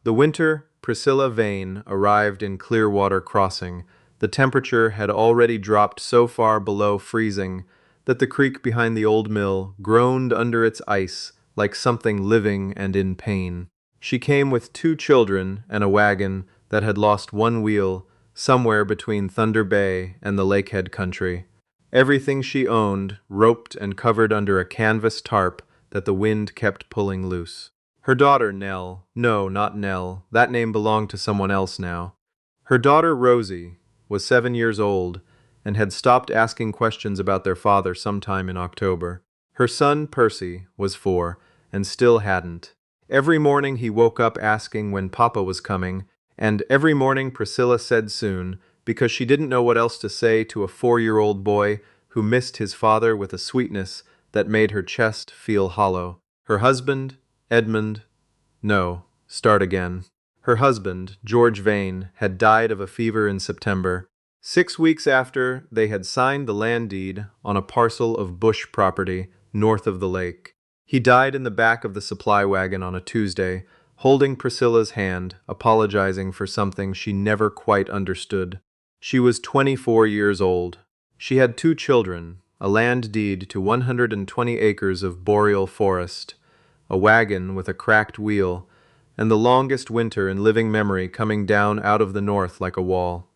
The winter Priscilla Vane arrived in Clearwater Crossing. The temperature had already dropped so far below freezing that the creek behind the old mill groaned under its ice like something living and in pain. She came with 2 children and a wagon that had lost one wheel somewhere between Thunder Bay and the Lakehead country. Everything she owned roped and covered under a canvas tarp that the wind kept pulling loose. Her daughter Nell, no, not Nell, that name belonged to someone else now. Her daughter Rosie was 7 years old and had stopped asking questions about their father sometime in October. Her son Percy was 4 and still hadn't. Every morning he woke up asking when Papa was coming, and every morning Priscilla said soon, because she didn't know what else to say to a 4-year-old boy who missed his father with a sweetness that made her chest feel hollow. Her husband, Edmund, no, start again. Her husband, George Vane, had died of a fever in September, 6 weeks after they had signed the land deed on a parcel of bush property north of the lake. He died in the back of the supply wagon on a Tuesday, holding Priscilla's hand, apologizing for something she never quite understood. She was 24 years old. She had 2 children, a land deed to 120 acres of boreal forest, a wagon with a cracked wheel, and the longest winter in living memory coming down out of the north like a wall.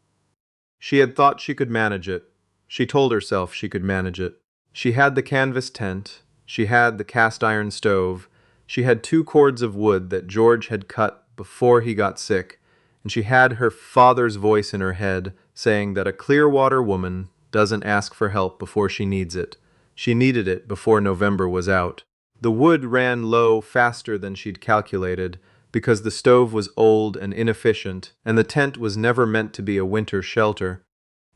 She had thought she could manage it. She told herself she could manage it. She had the canvas tent, she had the cast-iron stove, she had 2 cords of wood that George had cut before he got sick, and she had her father's voice in her head saying that a Clearwater woman doesn't ask for help before she needs it. She needed it before November was out. The wood ran low faster than she'd calculated, because the stove was old and inefficient, and the tent was never meant to be a winter shelter.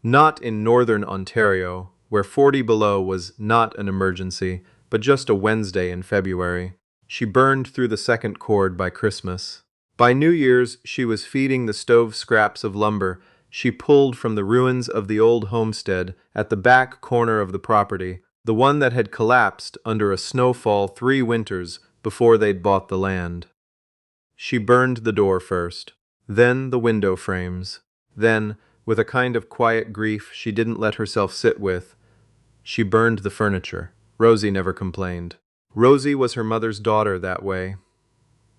Not in northern Ontario, where 40 below was not an emergency, but just a Wednesday in February. She burned through the 2nd cord by Christmas. By New Year's, she was feeding the stove scraps of lumber she pulled from the ruins of the old homestead at the back corner of the property, the one that had collapsed under a snowfall 3 winters before they'd bought the land. She burned the door first, then the window frames. Then, with a kind of quiet grief she didn't let herself sit with, she burned the furniture. Rosie never complained. Rosie was her mother's daughter that way.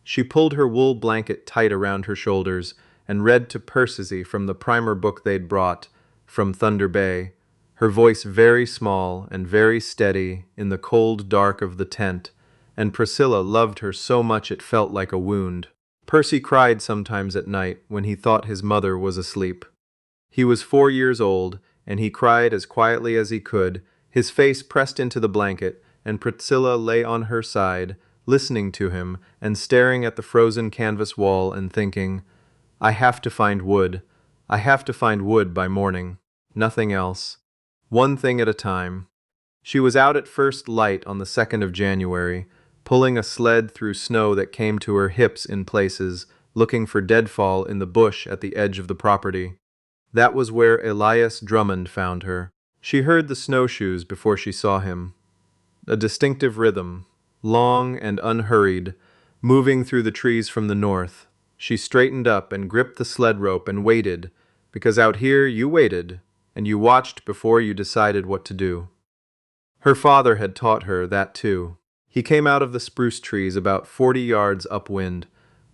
She pulled her wool blanket tight around her shoulders and read to Percy from the primer book they'd brought from Thunder Bay, her voice very small and very steady in the cold dark of the tent, and Priscilla loved her so much it felt like a wound. Percy cried sometimes at night when he thought his mother was asleep. He was 4 years old, and he cried as quietly as he could, his face pressed into the blanket, and Priscilla lay on her side, listening to him and staring at the frozen canvas wall and thinking, I have to find wood. I have to find wood by morning. Nothing else. One thing at a time. She was out at first light on the 2nd of January, pulling a sled through snow that came to her hips in places, looking for deadfall in the bush at the edge of the property. That was where Elias Drummond found her. She heard the snowshoes before she saw him. A distinctive rhythm, long and unhurried, moving through the trees from the north. She straightened up and gripped the sled rope and waited, because out here you waited, and you watched before you decided what to do. Her father had taught her that too. He came out of the spruce trees about 40 yards upwind,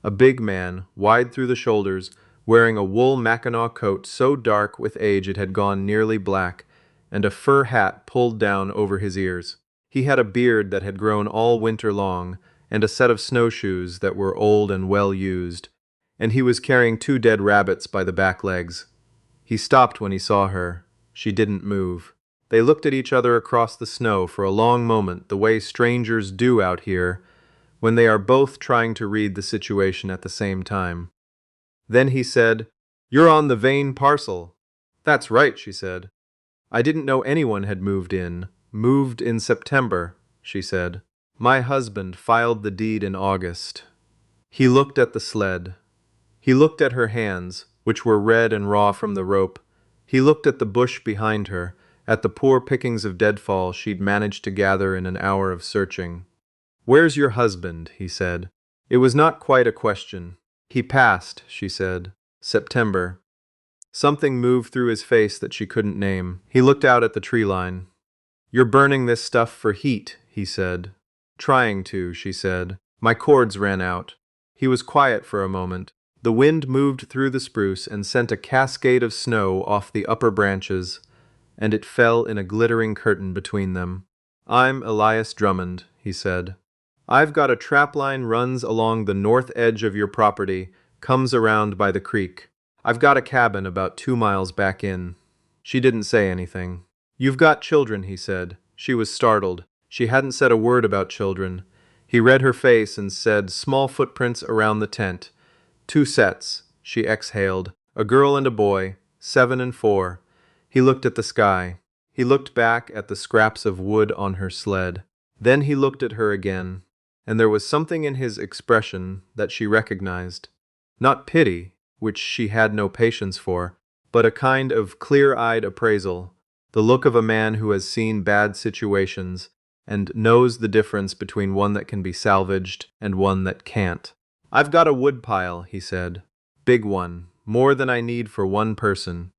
a big man, wide through the shoulders, wearing a wool Mackinaw coat so dark with age it had gone nearly black, and a fur hat pulled down over his ears. He had a beard that had grown all winter long, and a set of snowshoes that were old and well used, and he was carrying 2 dead rabbits by the back legs. He stopped when he saw her. She didn't move. They looked at each other across the snow for a long moment, the way strangers do out here, when they are both trying to read the situation at the same time. Then he said, You're on the Vane parcel. That's right, she said. I didn't know anyone had moved in. Moved in September, she said. My husband filed the deed in August. He looked at the sled. He looked at her hands, which were red and raw from the rope. He looked at the bush behind her, at the poor pickings of deadfall she'd managed to gather in an hour of searching. Where's your husband? He said. It was not quite a question. He passed, she said. September. Something moved through his face that she couldn't name. He looked out at the tree line. You're burning this stuff for heat, he said. Trying to, she said. My cords ran out. He was quiet for a moment. The wind moved through the spruce and sent a cascade of snow off the upper branches, and it fell in a glittering curtain between them. I'm Elias Drummond, he said. I've got a trapline runs along the north edge of your property, comes around by the creek. I've got a cabin about 2 miles back in. She didn't say anything. You've got children, he said. She was startled. She hadn't said a word about children. He read her face and said, small footprints around the tent. 2 sets, she exhaled. A girl and a boy, 7 and 4. He looked at the sky. He looked back at the scraps of wood on her sled. Then he looked at her again, and there was something in his expression that she recognized. Not pity, which she had no patience for, but a kind of clear-eyed appraisal, the look of a man who has seen bad situations and knows the difference between one that can be salvaged and one that can't. I've got a wood pile, he said. Big one, more than I need for one person.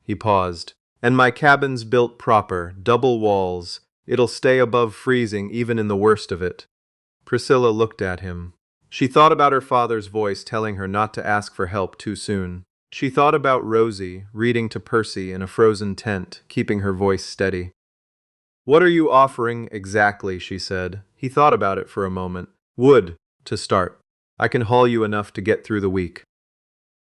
He paused. And my cabin's built proper, double walls. It'll stay above freezing even in the worst of it. Priscilla looked at him. She thought about her father's voice telling her not to ask for help too soon. She thought about Rosie reading to Percy in a frozen tent, keeping her voice steady. What are you offering exactly, she said. He thought about it for a moment. Wood, to start. I can haul you enough to get through the week.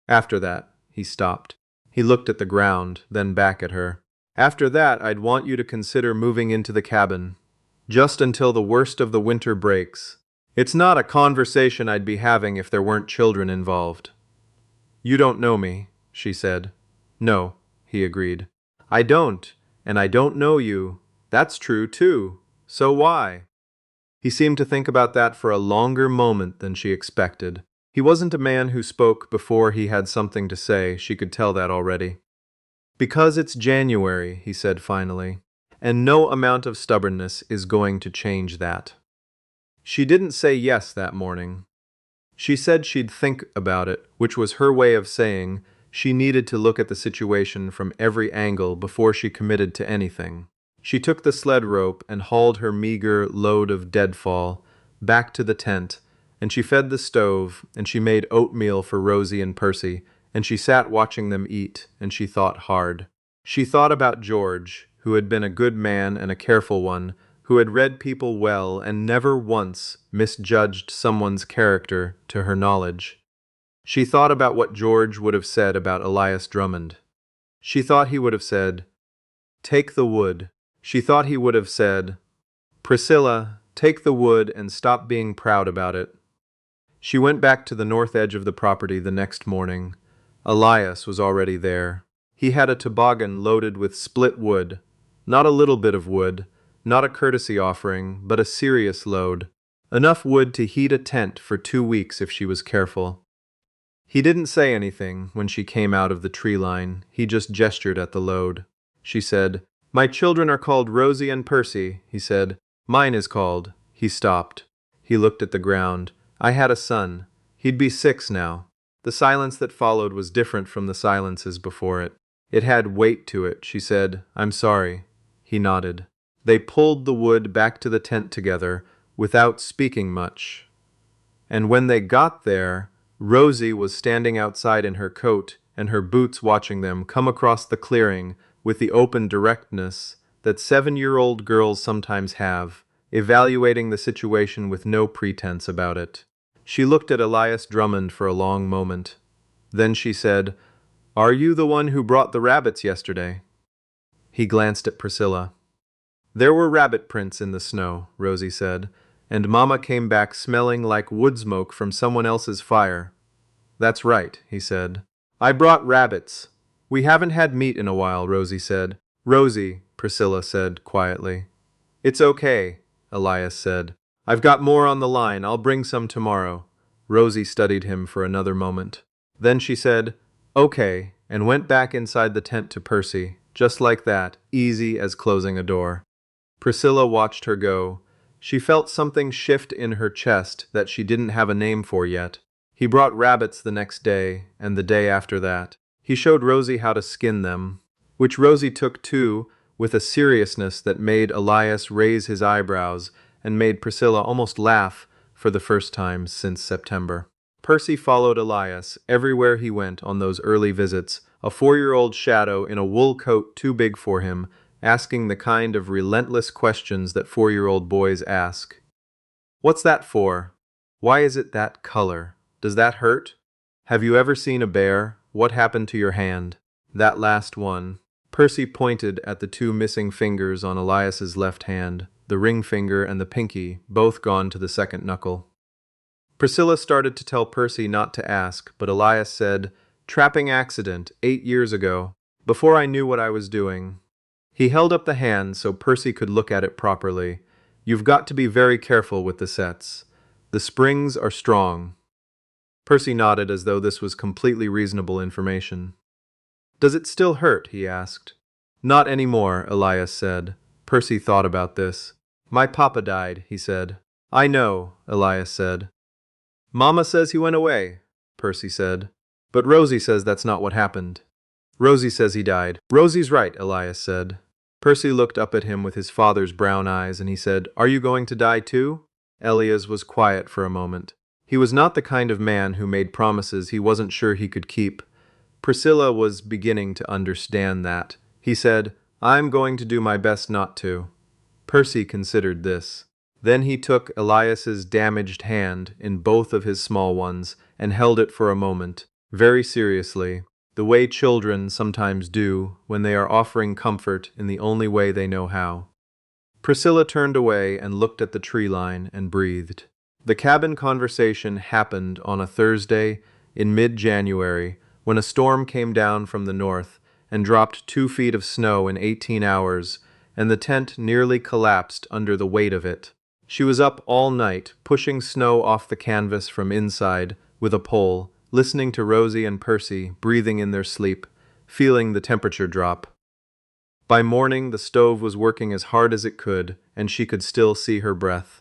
After that, he stopped. He looked at the ground, then back at her. After that, I'd want you to consider moving into the cabin. Just until the worst of the winter breaks. It's not a conversation I'd be having if there weren't children involved. You don't know me, she said. No, he agreed. I don't, and I don't know you. That's true, too. So why? He seemed to think about that for a longer moment than she expected. He wasn't a man who spoke before he had something to say, she could tell that already. Because it's January, he said finally, and no amount of stubbornness is going to change that. She didn't say yes that morning. She said she'd think about it, which was her way of saying she needed to look at the situation from every angle before she committed to anything. She took the sled rope and hauled her meager load of deadfall back to the tent, and she fed the stove, and she made oatmeal for Rosie and Percy, and she sat watching them eat, and she thought hard. She thought about George, who had been a good man and a careful one, who had read people well and never once misjudged someone's character to her knowledge. She thought about what George would have said about Elias Drummond. She thought he would have said, "Take the wood." She thought he would have said, "Priscilla, take the wood and stop being proud about it." She went back to the north edge of the property the next morning. Elias was already there. He had a toboggan loaded with split wood, not a little bit of wood, not a courtesy offering, but a serious load. Enough wood to heat a tent for 2 weeks if she was careful. He didn't say anything when she came out of the tree line. He just gestured at the load. She said, "My children are called Rosie and Percy," he said. "Mine is called." He stopped. He looked at the ground. "I had a son. He'd be 6 now." The silence that followed was different from the silences before it. It had weight to it. She said, "I'm sorry." He nodded. They pulled the wood back to the tent together, without speaking much. And when they got there, Rosie was standing outside in her coat and her boots watching them come across the clearing with the open directness that 7-year-old girls sometimes have, evaluating the situation with no pretense about it. She looked at Elias Drummond for a long moment. Then she said, "Are you the one who brought the rabbits yesterday?" He glanced at Priscilla. "There were rabbit prints in the snow," Rosie said, "and Mama came back smelling like wood smoke from someone else's fire." "That's right," he said. "I brought rabbits. We haven't had meat in a while," Rosie said. "Rosie," Priscilla said quietly. "It's okay," Elias said. "I've got more on the line. I'll bring some tomorrow." Rosie studied him for another moment. Then she said, "Okay," and went back inside the tent to Percy, just like that, easy as closing a door. Priscilla watched her go. She felt something shift in her chest that she didn't have a name for yet. He brought rabbits the next day, and the day after that. He showed Rosie how to skin them, which Rosie took too, with a seriousness that made Elias raise his eyebrows and made Priscilla almost laugh for the first time since September. Percy followed Elias everywhere he went on those early visits, a 4-year-old shadow in a wool coat too big for him, asking the kind of relentless questions that 4-year-old boys ask. "What's that for? Why is it that color? Does that hurt? Have you ever seen a bear? What happened to your hand?" That last one. Percy pointed at the 2 missing fingers on Elias's left hand, the ring finger and the pinky, both gone to the second knuckle. Priscilla started to tell Percy not to ask, but Elias said, "Trapping accident, 8 years ago, before I knew what I was doing." He held up the hand so Percy could look at it properly. "You've got to be very careful with the sets. The springs are strong." Percy nodded as though this was completely reasonable information. "Does it still hurt?" he asked. "Not anymore," Elias said. Percy thought about this. "My papa died," he said. "I know," Elias said. "Mama says he went away," Percy said. "But Rosie says that's not what happened." "Rosie says he died." "Rosie's right," Elias said. Percy looked up at him with his father's brown eyes, and he said, "Are you going to die too?" Elias was quiet for a moment. He was not the kind of man who made promises he wasn't sure he could keep. Priscilla was beginning to understand that. He said, "I'm going to do my best not to." Percy considered this. Then he took Elias's damaged hand in both of his small ones and held it for a moment, very seriously, the way children sometimes do when they are offering comfort in the only way they know how. Priscilla turned away and looked at the tree line and breathed. The cabin conversation happened on a Thursday in mid-January when a storm came down from the north and dropped 2 feet of snow in 18 hours, and the tent nearly collapsed under the weight of it. She was up all night, pushing snow off the canvas from inside with a pole, listening to Rosie and Percy breathing in their sleep, feeling the temperature drop. By morning, the stove was working as hard as it could, and she could still see her breath.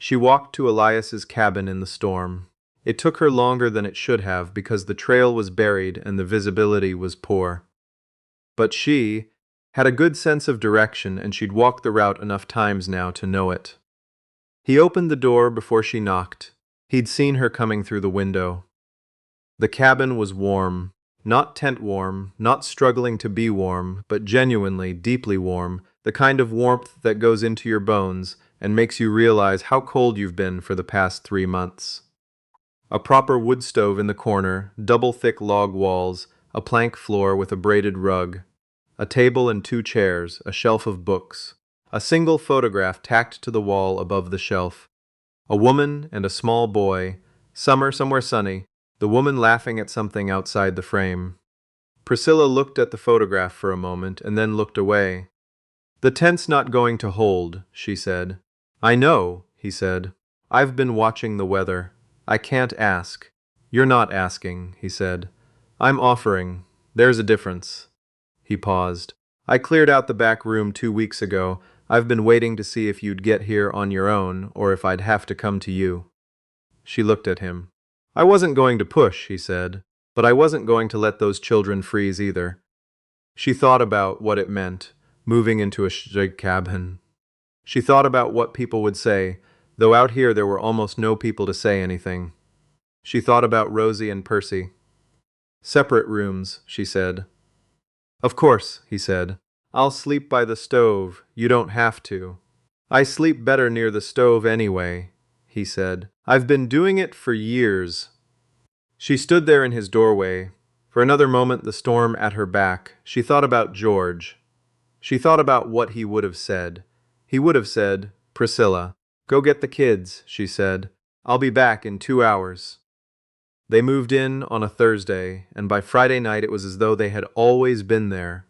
She walked to Elias's cabin in the storm. It took her longer than it should have because the trail was buried and the visibility was poor. But she had a good sense of direction, and she'd walked the route enough times now to know it. He opened the door before she knocked. He'd seen her coming through the window. The cabin was warm, not tent warm, not struggling to be warm, but genuinely, deeply warm, the kind of warmth that goes into your bones and makes you realize how cold you've been for the past 3 months. A proper wood stove in the corner, double-thick log walls, a plank floor with a braided rug, a table and 2 chairs, a shelf of books, a single photograph tacked to the wall above the shelf, a woman and a small boy, summer somewhere sunny, the woman laughing at something outside the frame. Priscilla looked at the photograph for a moment and then looked away. "The tent's not going to hold," she said. "I know," he said. "I've been watching the weather. I can't ask." "You're not asking," he said. "I'm offering. There's a difference." He paused. "I cleared out the back room 2 weeks ago. I've been waiting to see if you'd get here on your own or if I'd have to come to you." She looked at him. "I wasn't going to push," he said, "but I wasn't going to let those children freeze either." She thought about what it meant, moving into a shig cabin. She thought about what people would say, though out here there were almost no people to say anything. She thought about Rosie and Percy. "Separate rooms," she said. "Of course," he said. "I'll sleep by the stove. You don't have to." "I sleep better near the stove anyway," he said. "I've been doing it for years." She stood there in his doorway. For another moment, the storm at her back. She thought about George. She thought about what he would have said. He would have said, "Priscilla, go get the kids," she said. "I'll be back in 2 hours." They moved in on a Thursday, and by Friday night it was as though they had always been there.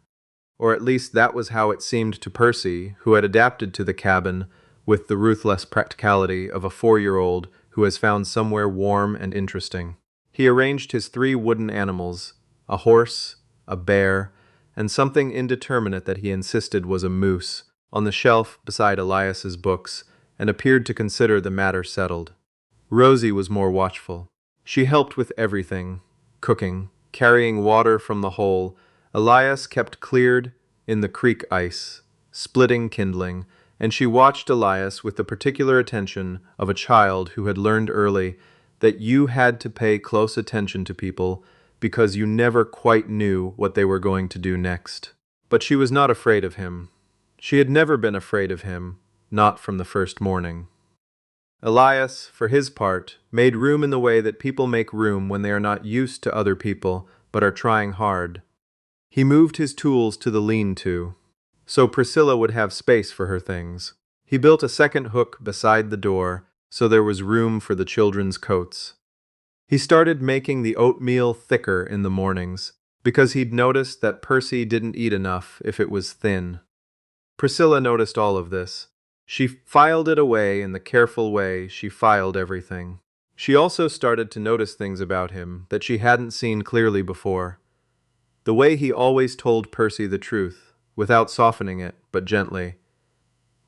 Or at least that was how it seemed to Percy, who had adapted to the cabin with the ruthless practicality of a 4-year-old who has found somewhere warm and interesting. He arranged his 3 wooden animals, a horse, a bear, and something indeterminate that he insisted was a moose, on the shelf beside Elias's books, and appeared to consider the matter settled. Rosie was more watchful. She helped with everything, cooking, carrying water from the hole. Elias kept cleared in the creek ice, splitting kindling, and she watched Elias with the particular attention of a child who had learned early that you had to pay close attention to people because you never quite knew what they were going to do next. But she was not afraid of him. She had never been afraid of him, not from the first morning. Elias, for his part, made room in the way that people make room when they are not used to other people but are trying hard. He moved his tools to the lean-to, so Priscilla would have space for her things. He built a second hook beside the door, so there was room for the children's coats. He started making the oatmeal thicker in the mornings, because he'd noticed that Percy didn't eat enough if it was thin. Priscilla noticed all of this. She filed it away in the careful way she filed everything. She also started to notice things about him that she hadn't seen clearly before. The way he always told Percy the truth, without softening it, but gently.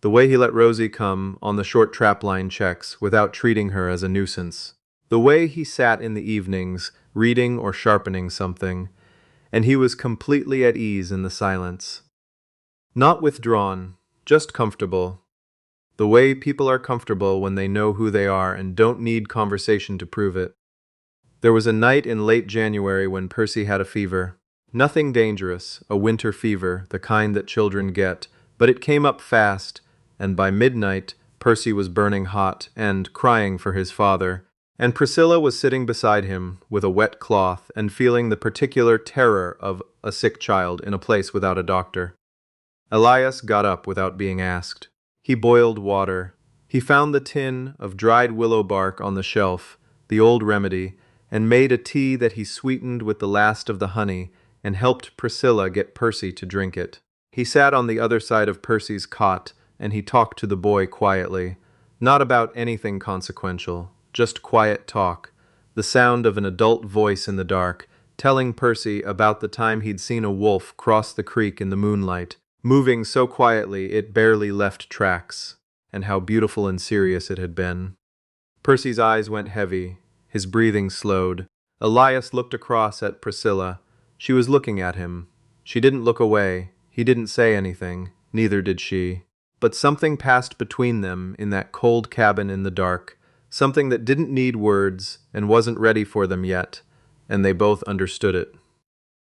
The way he let Rosie come on the short trapline checks without treating her as a nuisance. The way he sat in the evenings, reading or sharpening something, and he was completely at ease in the silence. Not withdrawn, just comfortable. The way people are comfortable when they know who they are and don't need conversation to prove it. There was a night in late January when Percy had a fever. Nothing dangerous, a winter fever, the kind that children get, but it came up fast, and by midnight Percy was burning hot and crying for his father, and Priscilla was sitting beside him with a wet cloth and feeling the particular terror of a sick child in a place without a doctor. Elias got up without being asked. He boiled water. He found the tin of dried willow bark on the shelf, the old remedy, and made a tea that he sweetened with the last of the honey and helped Priscilla get Percy to drink it. He sat on the other side of Percy's cot and he talked to the boy quietly, not about anything consequential, just quiet talk, the sound of an adult voice in the dark, telling Percy about the time he'd seen a wolf cross the creek in the moonlight, moving so quietly it barely left tracks, and how beautiful and serious it had been. Percy's eyes went heavy, his breathing slowed. Elias looked across at Priscilla. She was looking at him. She didn't look away. He didn't say anything, neither did she. But something passed between them in that cold cabin in the dark, something that didn't need words and wasn't ready for them yet, and they both understood it.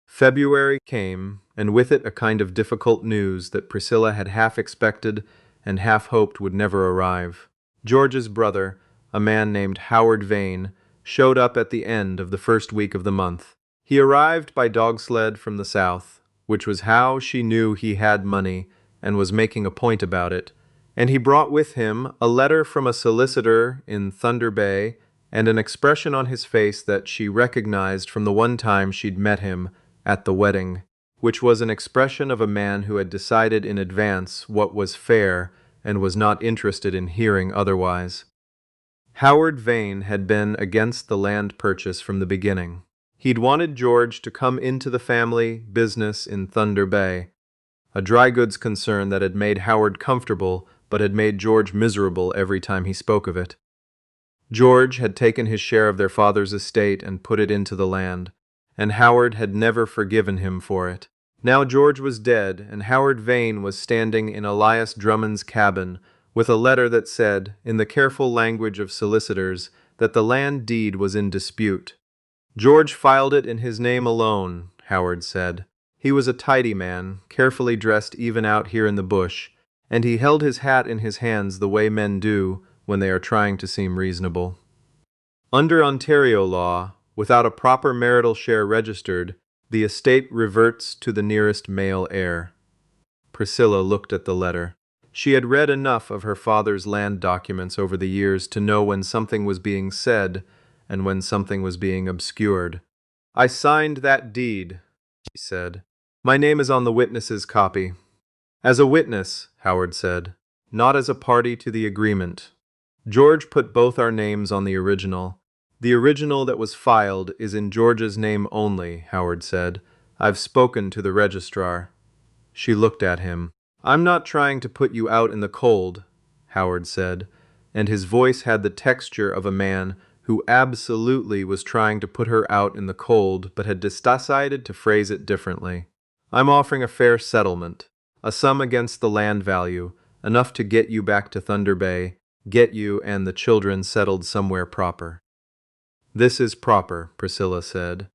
February came, and with it a kind of difficult news that Priscilla had half expected and half hoped would never arrive. George's brother, a man named Howard Vane, showed up at the end of the first week of the month. He arrived by dog sled from the south, which was how she knew he had money and was making a point about it, and he brought with him a letter from a solicitor in Thunder Bay and an expression on his face that she recognized from the one time she'd met him at the wedding, which was an expression of a man who had decided in advance what was fair and was not interested in hearing otherwise. Howard Vane had been against the land purchase from the beginning. He'd wanted George to come into the family business in Thunder Bay, a dry goods concern that had made Howard comfortable but had made George miserable every time he spoke of it. George had taken his share of their father's estate and put it into the land, and Howard had never forgiven him for it. Now George was dead, and Howard Vane was standing in Elias Drummond's cabin with a letter that said, in the careful language of solicitors, that the land deed was in dispute. George filed it in his name alone, Howard said. He was a tidy man, carefully dressed even out here in the bush, and he held his hat in his hands the way men do when they are trying to seem reasonable. Under Ontario law, without a proper marital share registered, the estate reverts to the nearest male heir. Priscilla looked at the letter. She had read enough of her father's land documents over the years to know when something was being said and when something was being obscured. "I signed that deed," she said. "My name is on the witness's copy." "As a witness," Howard said, "not as a party to the agreement. George put both our names on the original. The original that was filed is in George's name only," Howard said. "I've spoken to the registrar." She looked at him. "I'm not trying to put you out in the cold," Howard said, and his voice had the texture of a man who absolutely was trying to put her out in the cold but had decided to phrase it differently. I'm offering a fair settlement, a sum against the land value, enough to get you back to Thunder Bay, get you and the children settled somewhere proper. This is proper, Priscilla said.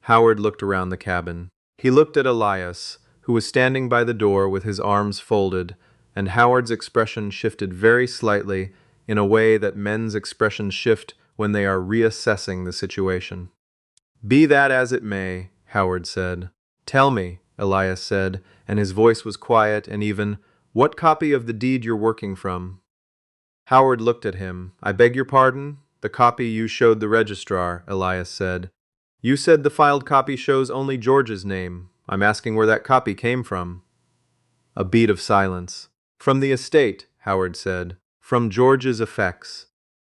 Howard looked around the cabin. He looked at Elias, who was standing by the door with his arms folded, and Howard's expression shifted very slightly in a way that men's expressions shift when they are reassessing the situation. Be that as it may, Howard said. Tell me, Elias said, and his voice was quiet and even, what copy of the deed you're working from? Howard looked at him. I beg your pardon? The copy you showed the registrar, Elias said. You said the filed copy shows only George's name. I'm asking where that copy came from. A beat of silence. From the estate, Howard said. From George's effects.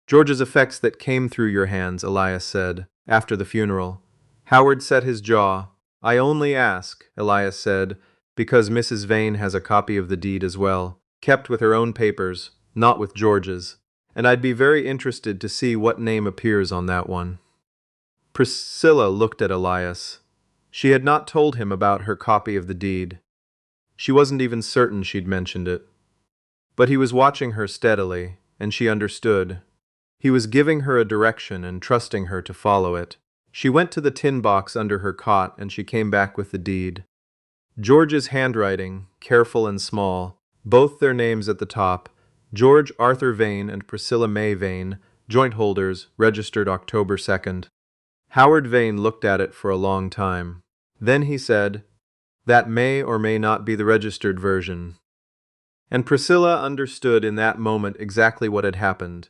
George's effects that came through your hands, Elias said, after the funeral. Howard set his jaw. I only ask, Elias said, because Mrs. Vane has a copy of the deed as well, kept with her own papers, not with George's, and I'd be very interested to see what name appears on that one. Priscilla looked at Elias. She had not told him about her copy of the deed. She wasn't even certain she'd mentioned it. But he was watching her steadily, and she understood. He was giving her a direction and trusting her to follow it. She went to the tin box under her cot and she came back with the deed. George's handwriting, careful and small, both their names at the top, George Arthur Vane and Priscilla May Vane, joint holders, registered October 2nd. Howard Vane looked at it for a long time. Then he said, that may or may not be the registered version. And Priscilla understood in that moment exactly what had happened.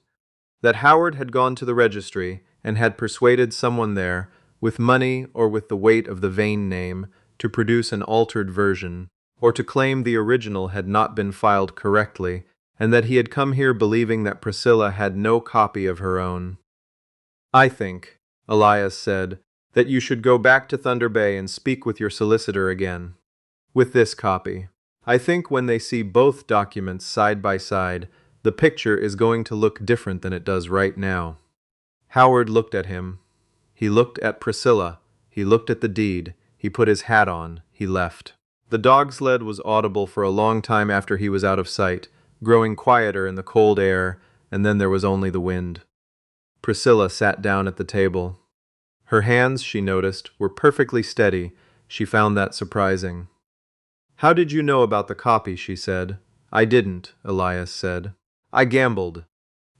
That Howard had gone to the registry and had persuaded someone there, with money or with the weight of the Vane name, to produce an altered version, or to claim the original had not been filed correctly, and that he had come here believing that Priscilla had no copy of her own. I think, Elias said, that you should go back to Thunder Bay and speak with your solicitor again. With this copy. I think when they see both documents side by side, the picture is going to look different than it does right now. Howard looked at him. He looked at Priscilla. He looked at the deed. He put his hat on. He left. The dog sled was audible for a long time after he was out of sight, growing quieter in the cold air, and then there was only the wind. Priscilla sat down at the table. Her hands, she noticed, were perfectly steady. She found that surprising. How did you know about the copy? She said. I didn't, Elias said. I gambled.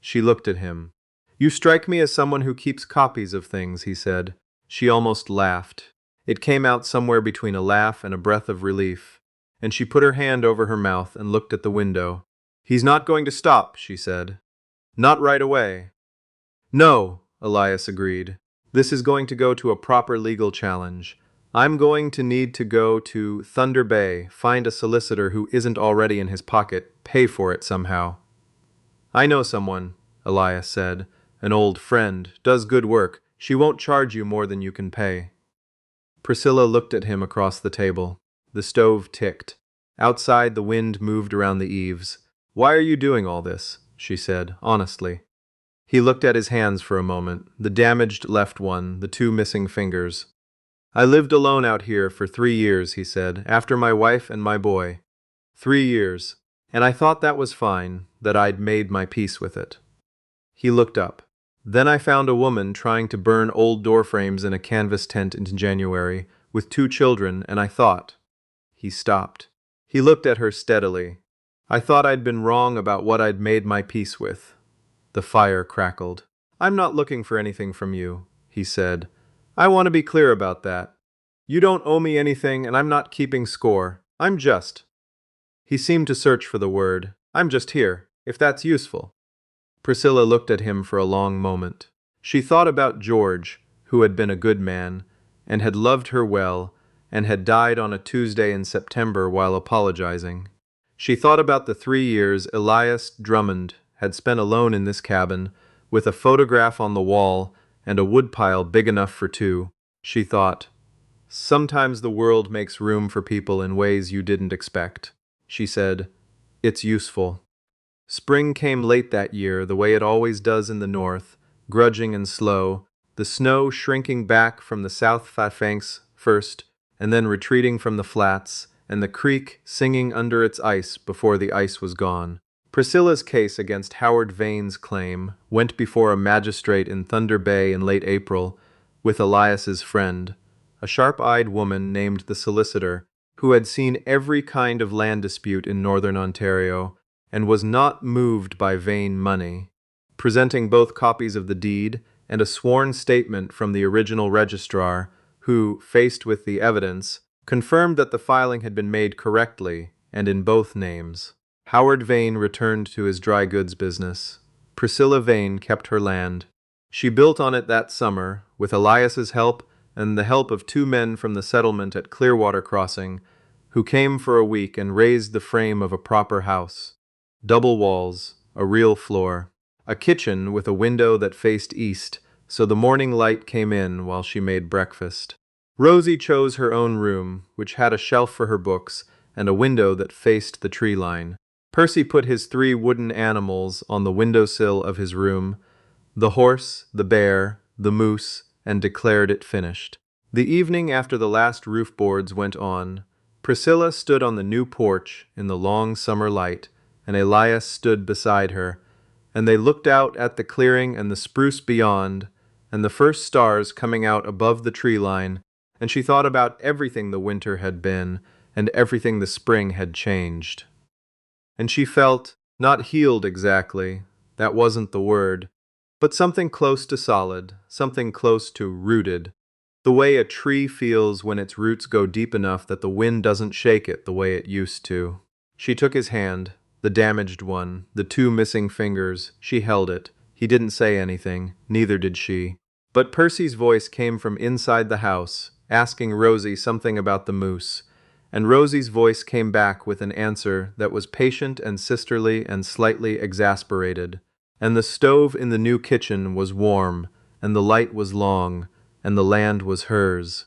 She looked at him. You strike me as someone who keeps copies of things, he said. She almost laughed. It came out somewhere between a laugh and a breath of relief, and she put her hand over her mouth and looked at the window. He's not going to stop, she said. Not right away. No, Elias agreed. This is going to go to a proper legal challenge. I'm going to need to go to Thunder Bay, find a solicitor who isn't already in his pocket, pay for it somehow. I know someone, Elias said. An old friend, does good work. She won't charge you more than you can pay. Priscilla looked at him across the table. The stove ticked. Outside, the wind moved around the eaves. Why are you doing all this? She said, honestly. He looked at his hands for a moment, the damaged left one, the two missing fingers. I lived alone out here for 3 years, he said, after my wife and my boy. 3 years. And I thought that was fine, that I'd made my peace with it. He looked up. Then I found a woman trying to burn old door frames in a canvas tent in January, with 2 children, and I thought. He stopped. He looked at her steadily. I thought I'd been wrong about what I'd made my peace with. The fire crackled. I'm not looking for anything from you, he said. I want to be clear about that. You don't owe me anything, and I'm not keeping score. I'm just. He seemed to search for the word. I'm just here, if that's useful. Priscilla looked at him for a long moment. She thought about George, who had been a good man, and had loved her well, and had died on a Tuesday in September while apologizing. She thought about the 3 years Elias Drummond had spent alone in this cabin, with a photograph on the wall and a woodpile big enough for 2. She thought, sometimes the world makes room for people in ways you didn't expect. She said, it's useful. Spring came late that year, the way it always does in the north, grudging and slow, the snow shrinking back from the South Phalanx first, and then retreating from the flats, and the creek singing under its ice before the ice was gone. Priscilla's case against Howard Vane's claim went before a magistrate in Thunder Bay in late April with Elias's friend, a sharp-eyed woman named the solicitor, who had seen every kind of land dispute in northern Ontario and was not moved by Vane money. Presenting both copies of the deed and a sworn statement from the original registrar, who, faced with the evidence, confirmed that the filing had been made correctly and in both names. Howard Vane returned to his dry goods business. Priscilla Vane kept her land. She built on it that summer, with Elias's help and the help of 2 men from the settlement at Clearwater Crossing, who came for a week and raised the frame of a proper house. Double walls, a real floor, a kitchen with a window that faced east, so the morning light came in while she made breakfast. Rosie chose her own room, which had a shelf for her books and a window that faced the tree line. Percy put his 3 wooden animals on the windowsill of his room, the horse, the bear, the moose, and declared it finished. The evening after the last roof boards went on, Priscilla stood on the new porch in the long summer light, and Elias stood beside her, and they looked out at the clearing and the spruce beyond, and the first stars coming out above the tree line, and she thought about everything the winter had been, and everything the spring had changed. And she felt, not healed exactly, that wasn't the word, but something close to solid, something close to rooted, the way a tree feels when its roots go deep enough that the wind doesn't shake it the way it used to. She took his hand, the damaged one, the 2 missing fingers. She held it. He didn't say anything, neither did she. But Percy's voice came from inside the house, asking Rosie something about the moose, and Rosie's voice came back with an answer that was patient and sisterly and slightly exasperated. And the stove in the new kitchen was warm, and the light was long, and the land was hers.